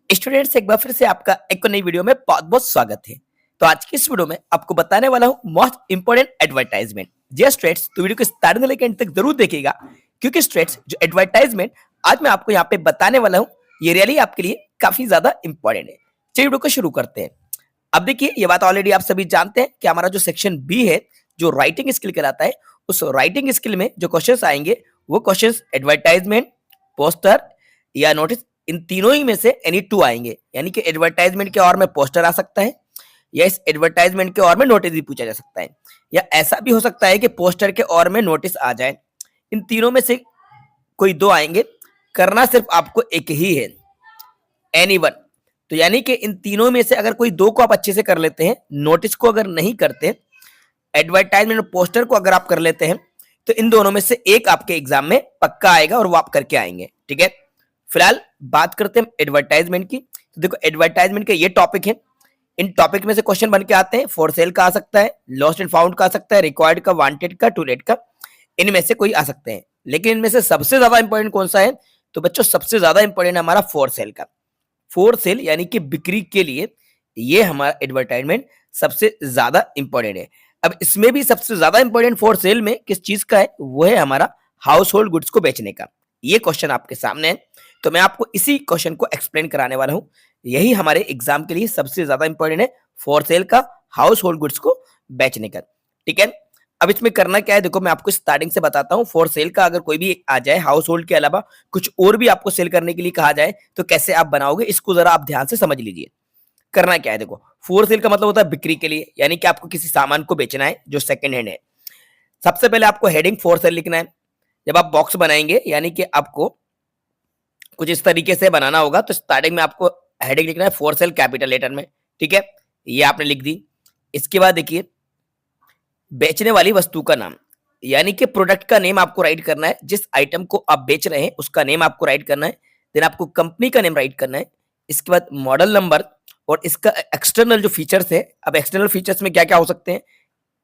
Students, एक बार फिर से आपका एक नई वीडियो में बहुत बहुत स्वागत है। तो आज की इस वीडियो में आपको बताने वाला हूं मोस्ट इंपोर्टेंट एडवर्टाइजमेंट। जी स्टूडेंट्स, तो वीडियो को स्टार्टिंग से लेकर एंड तक जरूर देखिएगा, क्योंकि स्टूडेंट्स जो एडवर्टाइजमेंट आज मैं आपको यहाँ पे बताने वाला हूँ ये रियली आपके लिए काफी ज्यादा इंपॉर्टेंट है। चलिए वीडियो को शुरू करते हैं। अब देखिए, ये बात ऑलरेडी आप सभी जानते हैं कि हमारा जो सेक्शन बी है, जो राइटिंग स्किल कहलाता है, उस राइटिंग स्किल में जो क्वेश्चंस आएंगे वो क्वेश्चंस एडवर्टाइजमेंट, पोस्टर या नोटिस, इन तीनों ही में से एनी टू आएंगे। यानी कि एडवर्टाइजमेंट के और में पोस्टर आ सकता है, या इस एडवर्टाइजमेंट के और में नोटिस भी पूछा जा सकता है, या ऐसा भी हो सकता है कि पोस्टर के और में नोटिस आ जाए। इन तीनों में से कोई दो आएंगे। करना सिर्फ आपको एक ही है, एनी वन। तो यानी कि इन तीनों में से अगर कोई दो को आप अच्छे से कर लेते हैं, नोटिस को अगर नहीं करते, एडवर्टाइजमेंट और पोस्टर को अगर आप कर लेते हैं, तो इन दोनों में से एक आपके एग्जाम में पक्का आएगा और वो आप करके आएंगे। ठीक है, फिलहाल बात करते हैं एडवर्टाइजमेंट की। तो देखो, एडवर्टाइजमेंट के ये टॉपिक है। इन टॉपिक में से क्वेश्चन बन के आते हैं। फॉर सेल का आ सकता है, लॉस्ट एंड फाउंड का आ सकता है, रिक्वायर्ड का, वांटेड का, टू लेट का, इनमें से कोई आ सकते हैं। लेकिन इनमें से सबसे ज्यादा इंपॉर्टेंट कौन सा है? तो बच्चों, सबसे ज्यादा इंपॉर्टेंट है हमारा फॉर सेल का। फॉर सेल यानी कि बिक्री के लिए ये हमारा एडवर्टाइजमेंट सबसे ज्यादा इंपॉर्टेंट है। अब इसमें भी सबसे ज्यादा इंपॉर्टेंट फॉर सेल में किस चीज का है? वो है हमारा हाउस होल्ड गुड्स को बेचने का। ये क्वेश्चन आपके सामने है, तो मैं आपको इसी क्वेश्चन को एक्सप्लेन कराने वाला हूं। यही हमारे एग्जाम के लिए सबसे ज्यादा इंपॉर्टेंट है, फॉर सेल का, हाउस होल्ड गुड्स को बेचने का। ठीक है, अब इसमें करना क्या है, देखो मैं आपको स्टार्टिंग से बताता हूँ। फॉर सेल का अगर कोई भी आ जाए, हाउस होल्ड के अलावा कुछ और भी आपको सेल करने के लिए कहा जाए, तो कैसे आप बनाओगे, इसको जरा आप ध्यान से समझ लीजिए। करना क्या है, देखो, फॉर सेल का मतलब होता है बिक्री के लिए, यानी कि आपको किसी सामान को बेचना है जो सेकंड हैंड है। सबसे पहले आपको हेडिंग फॉर सेल लिखना है। जब आप बॉक्स बनाएंगे, यानी कि आपको कुछ इस तरीके से बनाना होगा, तो स्टार्टिंग में आपको हेडिंग लिखना है फॉर सेल कैपिटल लेटर में। ठीक है, ये आपने लिख दी। इसके बाद देखिए, बेचने वाली वस्तु का नाम, यानी कि प्रोडक्ट का नेम आपको राइट करना है। जिस आइटम को आप बेच रहे हैं उसका नेम आपको राइट करना है। देन आपको कंपनी का नेम राइट करना है। इसके बाद मॉडल नंबर और इसका एक्सटर्नल जो फीचर्स है। अब एक्सटर्नल फीचर्स में क्या क्या हो सकते हैं?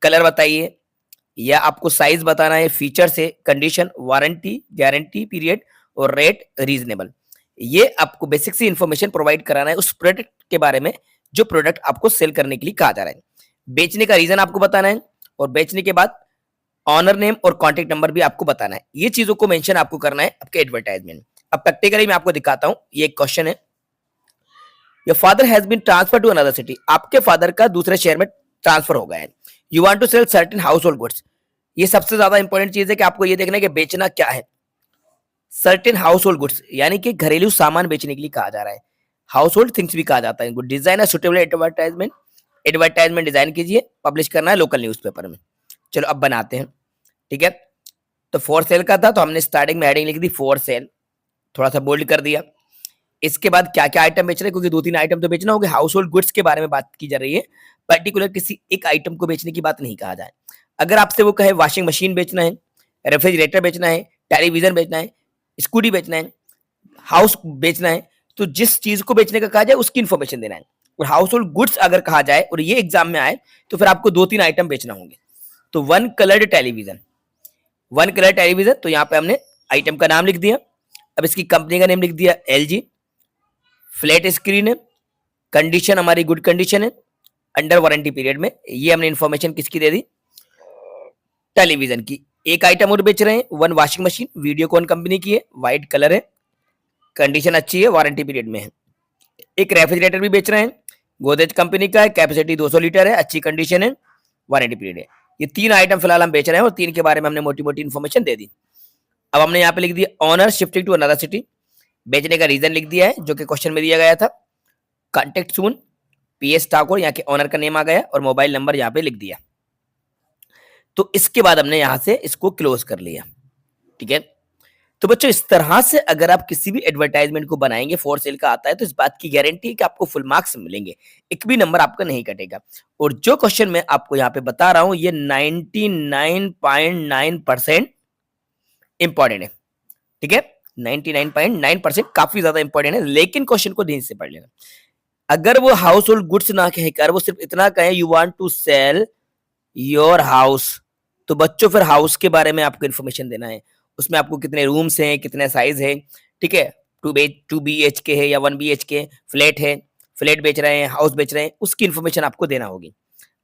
कलर बताइए, या आपको साइज बताना है, फीचर्स है, कंडीशन, वारंटी, गारंटी पीरियड और रेट रीजनेबल। ये आपको बेसिक सी इंफॉर्मेशन प्रोवाइड कराना है उस प्रोडक्ट के बारे में जो प्रोडक्ट आपको सेल करने के लिए कहा जा रहा है। बेचने का रीजन आपको बताना है, और बेचने के बाद ऑनर नेम और कॉन्टेक्ट नंबर भी आपको बताना है। ये चीजों को मेंशन आपको करना है आपके एडवर्टाइजमेंट। अब प्रैक्टिकली मैं आपको दिखाता हूं। ये एक क्वेश्चन है, your father has been transfer to another city. आपके फादर का दूसरे शहर में ट्रांसफर हो गया है। You want to sell certain household goods. ये सबसे ज्यादा इंपॉर्टेंट चीज है कि आपको ये देखना है कि बेचना क्या है। सर्टेन हाउस होल्ड गुड्स यानी कि घरेलू सामान बेचने के लिए कहा जा रहा है। हाउस होल्ड थिंग्स भी कहा जाता है। गुड डिजाइन है सुटेबल एडवर्टाइजमेंट। एडवर्टाइजमेंट डिजाइन कीजिए, पब्लिश करना है लोकल न्यूज़पेपर में। चलो अब बनाते हैं। ठीक है, तो फॉर सेल का था, तो हमने स्टार्टिंग में हेडिंग लिख दी फॉर सेल, थोड़ा सा बोल्ड कर दिया। इसके बाद क्या क्या आइटम बेच रहे हैं, क्योंकि दो तीन आइटम तो बेचना होगा। हाउस होल्ड गुड्स के बारे में बात की जा रही है, पर्टिकुलर किसी एक आइटम को बेचने की बात नहीं कहा जाए। अगर आपसे वो कहे वॉशिंग मशीन बेचना है, रेफ्रिजरेटर बेचना है, टेलीविजन बेचना है, स्कूटी बेचना है, हाउस बेचना है, तो जिस चीज को बेचने का कहा जाए उसकी इंफॉर्मेशन देना है। और हाउस होल्ड गुड्स अगर कहा जाए और ये एग्जाम में आए, तो फिर आपको दो तीन आइटम बेचना होंगे। तो one coloured television, one colour television, तो यहाँ पे हमने आइटम का नाम लिख दिया। अब इसकी कंपनी का नेम लिख दिया LG। फ्लैट स्क्रीन है, कंडीशन हमारी गुड कंडीशन है, अंडर वारंटी पीरियड में। ये हमने इंफॉर्मेशन किसकी दे दी? टेलीविजन की। एक आइटम और बेच रहे हैं, one washing machine, Videocon company की है, व्हाइट कलर है, कंडीशन अच्छी है, वारंटी पीरियड में है। एक रेफ्रिजरेटर भी बेच रहे हैं, गोदरेज कंपनी का है, कैपेसिटी 200 लीटर है, अच्छी कंडीशन है, वारंटी पीरियड है। ये तीन आइटम फिलहाल हम बेच रहे हैं और तीन के बारे में हमने मोटी मोटी इन्फॉर्मेशन दे दी। अब हमने यहाँ पे लिख दिया owner shifting to another city. बेचने का रीजन लिख दिया है जो कि क्वेश्चन में दिया गया था। कॉन्टेक्ट सून, PS ठाकुर, यहाँ के ऑनर का नेम आ गया और मोबाइल नंबर यहाँ पे लिख दिया। तो इसके बाद हमने यहाँ से इसको क्लोज कर लिया। ठीक है, तो बच्चों इस तरह से अगर आप किसी भी एडवर्टाइजमेंट को बनाएंगे, फॉर सेल का आता है, तो इस बात की गारंटी है कि आपको फुल मार्क्स मिलेंगे, एक भी नंबर आपका नहीं कटेगा। और जो क्वेश्चन मैं आपको यहाँ पे बता रहा हूं, ये 99.9% इंपॉर्टेंट है। ठीक है, 99.9% काफी ज्यादा इंपॉर्टेंट है। लेकिन क्वेश्चन को ध्यान से पढ़ लेना। अगर वो हाउस होल्ड गुड्स ना कहकर वो सिर्फ इतना कहे you want to sell your house, तो बच्चों फिर हाउस के बारे में आपको इन्फॉर्मेशन देना है। उसमें आपको कितने रूम्स हैं, कितने साइज है, ठीक है, टू बी एच के है या 1 BHK फ्लैट है, फ्लैट बेच रहे हैं, हाउस बेच रहे हैं, उसकी इन्फॉर्मेशन आपको देना होगी।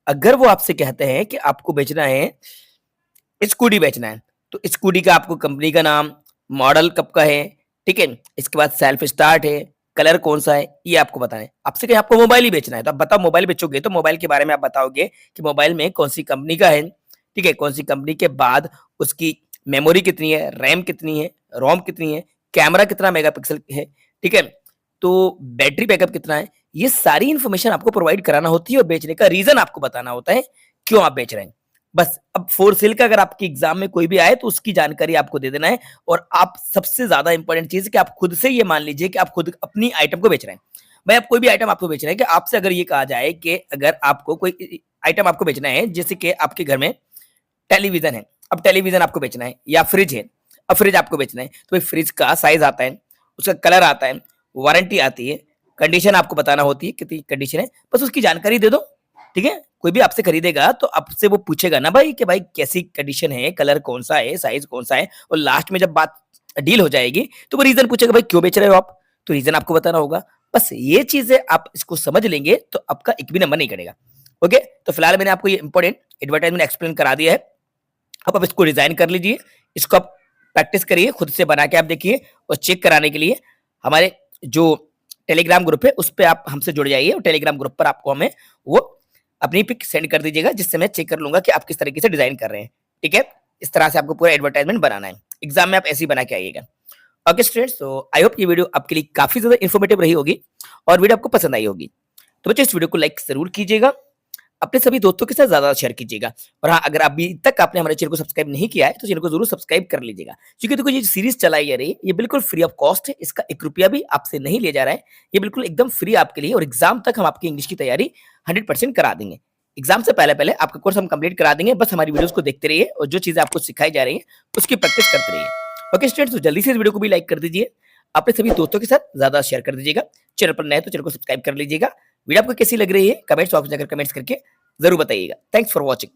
अगर वो आपसे कहते हैं कि आपको बेचना है, स्कूटी बेचना है, तो स्कूटी का आपको कंपनी का नाम, मॉडल कब का है, ठीक है, इसके बाद सेल्फ स्टार्ट है, कलर कौन सा है, ये आपको बताना है। आपसे कहीं आपको मोबाइल ही बेचना है, तो आप बताओ मोबाइल बेचोगे तो मोबाइल के बारे में आप बताओगे कि मोबाइल में कौन सी कंपनी का है, ठीक है, कौन सी कंपनी के बाद उसकी मेमोरी कितनी है, रैम कितनी है, रोम कितनी है, कैमरा कितना मेगापिक्सल है, ठीक है, तो बैटरी बैकअप कितना है, ये सारी इंफॉर्मेशन आपको प्रोवाइड कराना होती है और बेचने का रीजन आपको बताना होता है क्यों आप बेच रहे हैं। बस अब फोर सेल का अगर आपके एग्जाम में कोई भी आए तो उसकी जानकारी आपको दे देना है। और आप सबसे ज्यादा इंपॉर्टेंट चीज है कि आप खुद से ये मान लीजिए कि आप खुद अपनी आइटम को बेच रहे हैं। भाई आप कोई भी आइटम आपको बेच रहे हैं, कि आपसे अगर ये कहा जाए कि अगर आपको कोई आइटम आपको बेचना है, जैसे कि आपके घर में टेलीविजन है, अब टेलीविजन आपको बेचना है, या फ्रिज है, अब फ्रिज आपको बेचना है, तो भाई फ्रिज का साइज आता है, उसका कलर आता है, वारंटी आती है, कंडीशन आपको बताना होती है कितनी कंडीशन है, बस उसकी जानकारी दे दो, ठीक है। कोई भी आपसे खरीदेगा तो आपसे वो पूछेगा ना भाई कि भाई कैसी कंडीशन है, कलर कौन सा है, साइज कौन सा है, और लास्ट में जब बात डील हो जाएगी तो वो रीजन पूछेगा भाई क्यों बेच रहे हो आप, तो रीजन आपको बताना होगा। बस ये चीजें आप इसको समझ लेंगे तो आपका एक भी नंबर नहीं कटेगा। ओके, तो फिलहाल मैंने आपको ये इंपॉर्टेंट एडवर्टाइजमेंट एक्सप्लेन करा दिया है। अब इसको डिजाइन कर लीजिए, इसको आप प्रैक्टिस करिए, खुद से बना के आप देखिए, और चेक कराने के लिए हमारे जो टेलीग्राम ग्रुप है उस पर आप हमसे जुड़ जाइए, और टेलीग्राम ग्रुप पर आपको हमें वो अपनी पिक सेंड कर दीजिएगा, जिससे मैं चेक कर लूंगा कि आप किस तरीके से डिजाइन कर रहे हैं। ठीक है, इस तरह से आपको पूरा एडवर्टाइजमेंट बनाना है, एग्जाम में आप ऐसे ही बना के आइएगा। ओके स्टूडेंट्स, तो आई होप ये वीडियो आपके लिए काफी ज्यादा इन्फॉर्मेटिव रही होगी और वीडियो आपको पसंद आई होगी। तो बच्चों इस वीडियो को लाइक जरूर कीजिएगा, अपने सभी दोस्तों के साथ ज्यादा शेयर कीजिएगा। और हाँ, अगर अभी तक आपने हमारे चैनल को सब्सक्राइब नहीं किया है तो चैनल को जरूर सब्सक्राइब कर लीजिएगा, क्योंकि देखो ये सीरीज चलाई जा रही है ये बिल्कुल फ्री ऑफ कॉस्ट है, इसका 1 रुपया भी आपसे नहीं लिया जा रहा है, ये बिल्कुल एकदम फ्री आपके लिए। और एग्जाम तक हम आपकी इंग्लिश की तैयारी 100% करा देंगे। एग्जाम से पहले पहले आपका कोर्स हम कंप्लीट करा देंगे, बस हमारी वीडियोस को देखते रहिए और जो चीजें आपको सिखाई जा रही है उसकी प्रैक्टिस करते रहिए। ओके स्टूडेंट्स, तो जल्दी से इस वीडियो को भी लाइक कर दीजिए, अपने सभी दोस्तों के साथ ज्यादा शेयर कर दीजिएगा। चैनल पर नए तो चैनल को सब्सक्राइब कर लीजिएगा। वीडियो आपको कैसी लग रही है कमेंट्स बॉक्स में जाकर कमेंट्स करके जरूर बताइएगा। Thanks for watching.